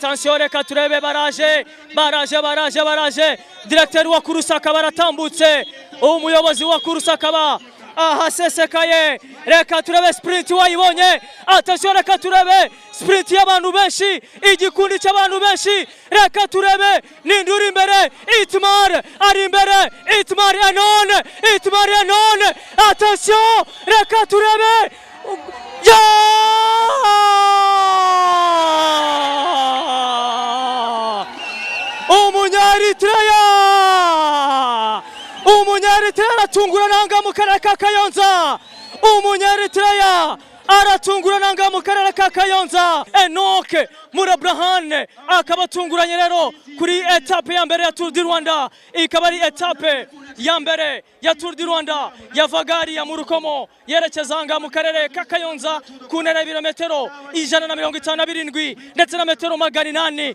Attention reka turebe baraje directeur wa kursa akaba aratambutse umuyobozi wa kursa akaba ahasesekaye reka turebe sprint wayibonye attention reka turebe sprint y'abantu benshi igikundi cy'abantu benshi reka turebe ninduri imbere Itmar ari imbere Itmar Anon attention reka turebe Umunyaritreya aratungura nanga mu karere ka Kayonza Umunyaritreya aratungura nanga mu karere ka Kayonza Enoch Murabrahane akaba atunguranye rero kuri etape ya mbere ya Tour du Rwanda ikaba ari etape ya mbere ya Tour du Rwanda yavagari ya Murukomo yerekezanga mu karere ka Kayonza ku ntera y'ibirometero 157 ndetse na metero 800